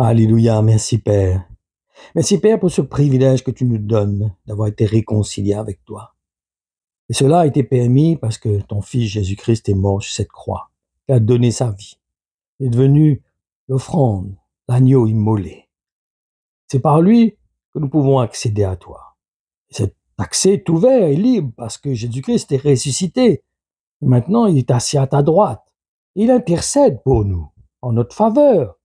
Alléluia, merci Père. Merci Père pour ce privilège que tu nous donnes d'avoir été réconciliés avec toi. Et cela a été permis parce que ton Fils Jésus-Christ est mort sur cette croix, qui a donné sa vie. Il est devenu l'offrande, l'agneau immolé. C'est par lui que nous pouvons accéder à toi. Et cet accès est ouvert et libre parce que Jésus-Christ est ressuscité. Et maintenant, il est assis à ta droite. Il intercède pour nous, en notre faveur.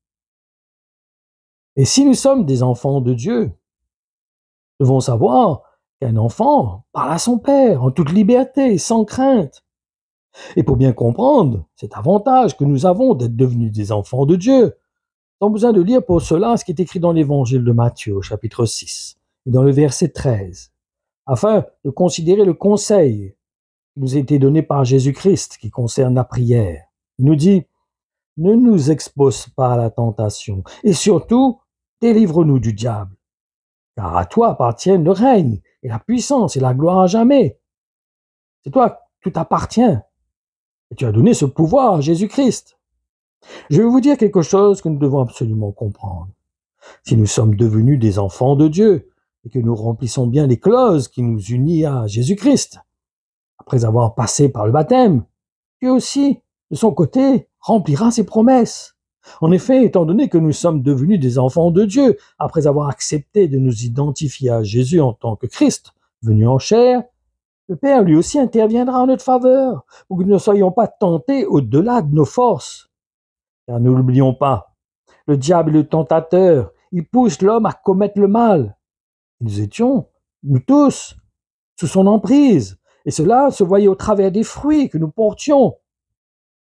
Et si nous sommes des enfants de Dieu, nous devons savoir qu'un enfant parle à son père en toute liberté, sans crainte. Et pour bien comprendre cet avantage que nous avons d'être devenus des enfants de Dieu, nous avons besoin de lire pour cela ce qui est écrit dans l'évangile de Matthieu, au chapitre 6, et dans le verset 13, afin de considérer le conseil qui nous a été donné par Jésus-Christ qui concerne la prière. Il nous dit: ne nous expose pas à la tentation, et surtout, délivre-nous du diable. Car à toi appartiennent le règne, et la puissance, et la gloire à jamais. C'est toi que tout appartient. Et tu as donné ce pouvoir à Jésus-Christ. Je vais vous dire quelque chose que nous devons absolument comprendre. Si nous sommes devenus des enfants de Dieu, et que nous remplissons bien les clauses qui nous unissent à Jésus-Christ, après avoir passé par le baptême, Dieu aussi, de son côté, remplira ses promesses. En effet, étant donné que nous sommes devenus des enfants de Dieu, après avoir accepté de nous identifier à Jésus en tant que Christ, venu en chair, le Père lui aussi interviendra en notre faveur, pour que nous ne soyons pas tentés au-delà de nos forces. Car ne l'oublions pas, le diable est le tentateur, il pousse l'homme à commettre le mal. Nous étions, nous tous, sous son emprise, et cela se voyait au travers des fruits que nous portions.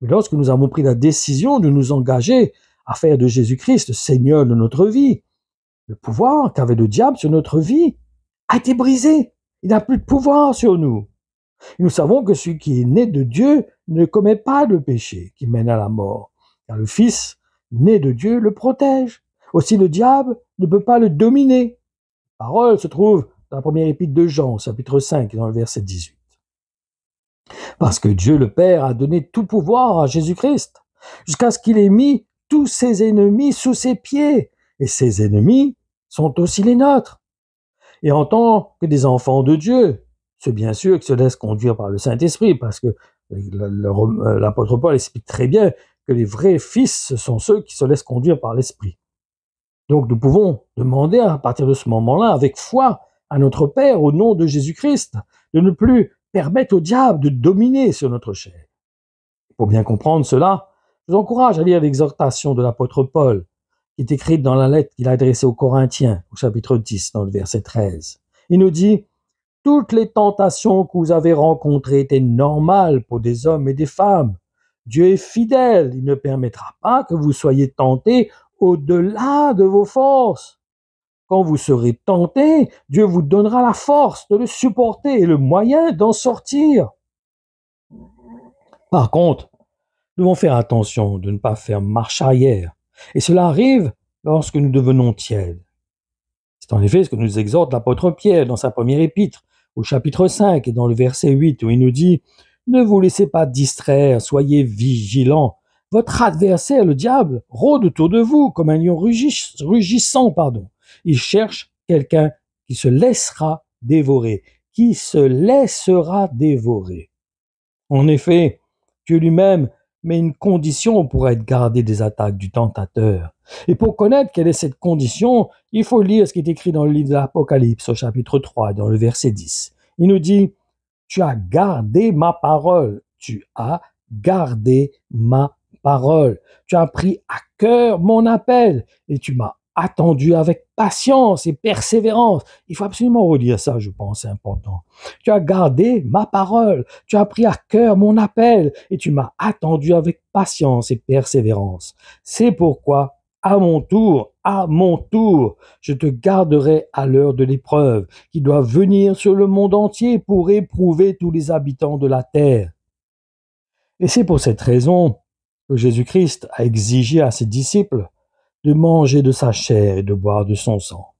Mais lorsque nous avons pris la décision de nous engager à faire de Jésus-Christ Seigneur de notre vie, le pouvoir qu'avait le diable sur notre vie a été brisé. Il n'a plus de pouvoir sur nous. Et nous savons que celui qui est né de Dieu ne commet pas le péché qui mène à la mort, car le Fils, né de Dieu, le protège. Aussi le diable ne peut pas le dominer. La parole se trouve dans la première épître de Jean, chapitre 5, dans le verset 18. Parce que Dieu le Père a donné tout pouvoir à Jésus-Christ, jusqu'à ce qu'il ait mis tous ses ennemis sous ses pieds. Et ses ennemis sont aussi les nôtres. Et en tant que des enfants de Dieu, c'est bien sûr qui se laissent conduire par le Saint-Esprit, parce que l'apôtre Paul explique très bien que les vrais fils, ce sont ceux qui se laissent conduire par l'Esprit. Donc nous pouvons demander à partir de ce moment-là, avec foi, à notre Père, au nom de Jésus-Christ, de ne plus permettre au diable de dominer sur notre chair. Pour bien comprendre cela, je vous encourage à lire l'exhortation de l'apôtre Paul, qui est écrite dans la lettre qu'il a adressée aux Corinthiens, au chapitre 10, dans le verset 13. Il nous dit: « Toutes les tentations que vous avez rencontrées étaient normales pour des hommes et des femmes. Dieu est fidèle, il ne permettra pas que vous soyez tentés au-delà de vos forces. Quand vous serez tentés, Dieu vous donnera la force de le supporter et le moyen d'en sortir. » Par contre, nous devons faire attention de ne pas faire marche arrière. Et cela arrive lorsque nous devenons tièdes. C'est en effet ce que nous exhorte l'apôtre Pierre dans sa première épître, au chapitre 5 et dans le verset 8, où il nous dit: « Ne vous laissez pas distraire, soyez vigilants. Votre adversaire, le diable, rôde autour de vous comme un lion rugissant. Il cherche quelqu'un qui se laissera dévorer. Qui se laissera dévorer. » En effet, Dieu lui-même met une condition pour être gardé des attaques du tentateur. Et pour connaître quelle est cette condition, il faut lire ce qui est écrit dans le livre de l'Apocalypse, au chapitre 3, dans le verset 10. Il nous dit: « Tu as gardé ma parole. Tu as gardé ma parole. Tu as pris à cœur mon appel et tu m'as attendu avec patience et persévérance. » Il faut absolument relire ça, je pense, c'est important. Tu as gardé ma parole, tu as pris à cœur mon appel et tu m'as attendu avec patience et persévérance. C'est pourquoi, à mon tour, je te garderai à l'heure de l'épreuve qui doit venir sur le monde entier pour éprouver tous les habitants de la terre. Et c'est pour cette raison que Jésus-Christ a exigé à ses disciples de manger de sa chair et de boire de son sang.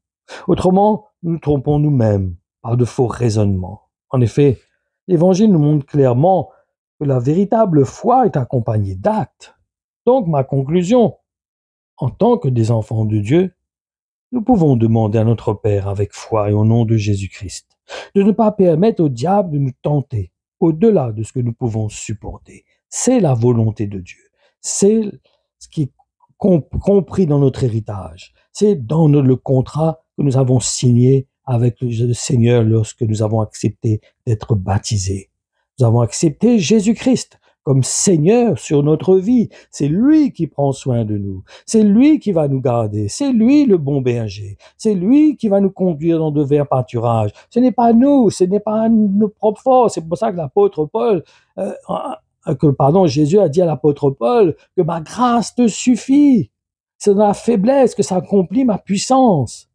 Autrement, nous nous trompons nous-mêmes par de faux raisonnements. En effet, l'Évangile nous montre clairement que la véritable foi est accompagnée d'actes. Donc, ma conclusion, en tant que des enfants de Dieu, nous pouvons demander à notre Père avec foi et au nom de Jésus-Christ de ne pas permettre au diable de nous tenter au-delà de ce que nous pouvons supporter. C'est la volonté de Dieu. C'est ce qui est compris dans notre héritage. C'est dans le contrat que nous avons signé avec le Seigneur lorsque nous avons accepté d'être baptisés. Nous avons accepté Jésus-Christ comme Seigneur sur notre vie. C'est lui qui prend soin de nous. C'est lui qui va nous garder. C'est lui le bon berger. C'est lui qui va nous conduire dans de verts pâturages. Ce n'est pas nous, ce n'est pas nos propres forces. C'est pour ça que l'apôtre Paul, Jésus a dit à l'apôtre Paul que ma grâce te suffit. C'est dans la faiblesse que s'accomplit ma puissance.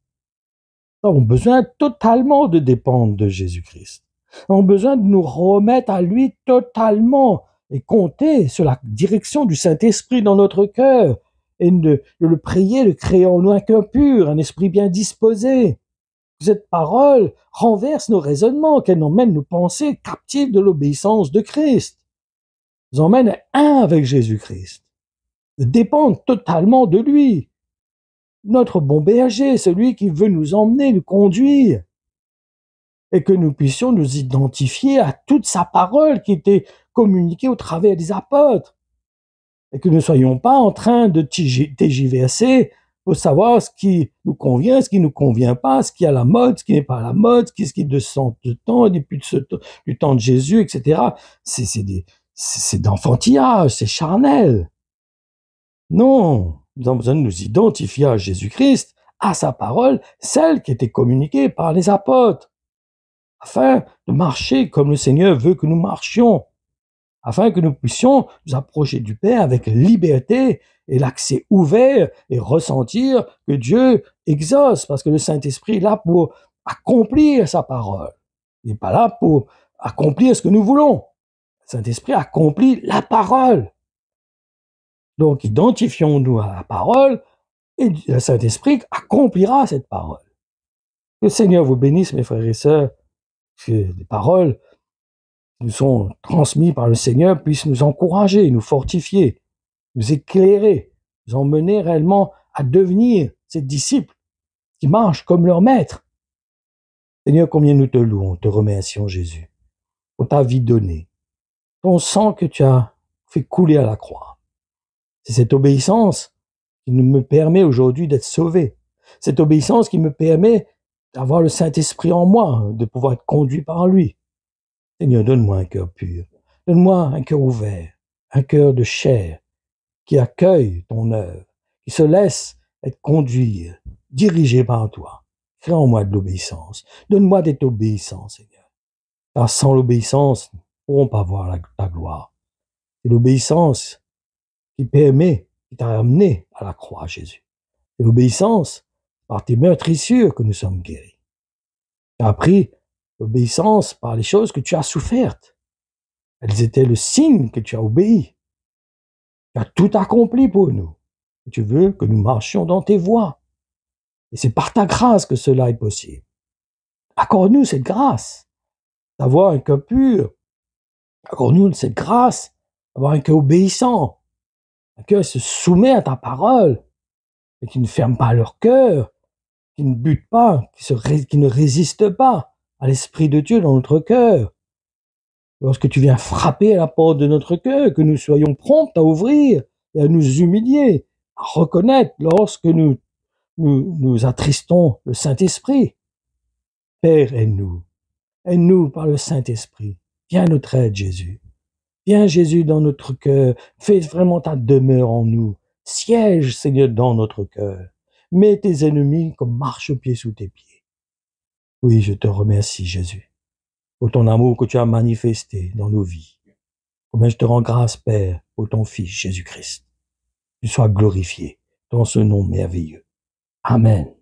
Nous avons besoin totalement de dépendre de Jésus-Christ. Nous avons besoin de nous remettre à lui totalement et compter sur la direction du Saint-Esprit dans notre cœur et de le prier, de créer en nous un cœur pur, un esprit bien disposé. Que cette parole renverse nos raisonnements, qu'elle emmène nos pensées captives de l'obéissance de Christ. Nous emmène un avec Jésus-Christ, de dépendre totalement de lui. Notre bon berger, celui qui veut nous emmener, nous conduire, et que nous puissions nous identifier à toute sa parole qui était communiquée au travers des apôtres, et que nous ne soyons pas en train de tergiverser pour savoir ce qui nous convient, ce qui ne nous convient pas, ce qui est à la mode, ce qui n'est pas à la mode, ce qui est de ce temps, depuis du temps de Jésus, etc. C'est d'enfantillage, c'est charnel. Non, nous avons besoin de nous identifier à Jésus-Christ, à sa parole, celle qui était communiquée par les apôtres, afin de marcher comme le Seigneur veut que nous marchions, afin que nous puissions nous approcher du Père avec liberté et l'accès ouvert et ressentir que Dieu exauce, parce que le Saint-Esprit est là pour accomplir sa parole. Il n'est pas là pour accomplir ce que nous voulons. Le Saint-Esprit accomplit la parole. Donc, identifions-nous à la parole et le Saint-Esprit accomplira cette parole. Que le Seigneur vous bénisse, mes frères et sœurs, que les paroles qui nous sont transmises par le Seigneur puissent nous encourager, nous fortifier, nous éclairer, nous emmener réellement à devenir ces disciples qui marchent comme leur maître. Seigneur, combien nous te louons, te remercions, Jésus, pour ta vie donnée, ton sang que tu as fait couler à la croix. C'est cette obéissance qui me permet aujourd'hui d'être sauvé. Cette obéissance qui me permet d'avoir le Saint-Esprit en moi, de pouvoir être conduit par lui. Seigneur, donne-moi un cœur pur. Donne-moi un cœur ouvert, un cœur de chair qui accueille ton œuvre, qui se laisse être conduit, dirigé par toi. Crée en moi de l'obéissance. Donne-moi d'être obéissant, Seigneur. Car sans l'obéissance, nous ne pourrons pas voir ta gloire. C'est l'obéissance qui permet, qui t'a amené à la croix, Jésus. C'est l'obéissance par tes meurtrissures que nous sommes guéris. Tu as appris l'obéissance par les choses que tu as souffertes. Elles étaient le signe que tu as obéi. Tu as tout accompli pour nous. Et tu veux que nous marchions dans tes voies. Et c'est par ta grâce que cela est possible. Accorde-nous cette grâce d'avoir un cœur pur. Accorde-nous cette grâce d'avoir un cœur obéissant. Un cœur qui se soumet à ta parole et qui ne ferme pas leur cœur, qui ne bute pas, qui ne résiste pas à l'Esprit de Dieu dans notre cœur. Lorsque tu viens frapper à la porte de notre cœur, que nous soyons prompts à ouvrir et à nous humilier, à reconnaître lorsque nous attristons le Saint-Esprit. Père, aide-nous. Aide-nous par le Saint-Esprit. Viens à notre aide, Jésus. Viens, Jésus, dans notre cœur. Fais vraiment ta demeure en nous. Siège, Seigneur, dans notre cœur. Mets tes ennemis comme marchepied sous tes pieds. Oui, je te remercie, Jésus, pour ton amour que tu as manifesté dans nos vies. Combien je te rends grâce, Père, pour ton Fils, Jésus-Christ. Tu sois glorifié dans ce nom merveilleux. Amen.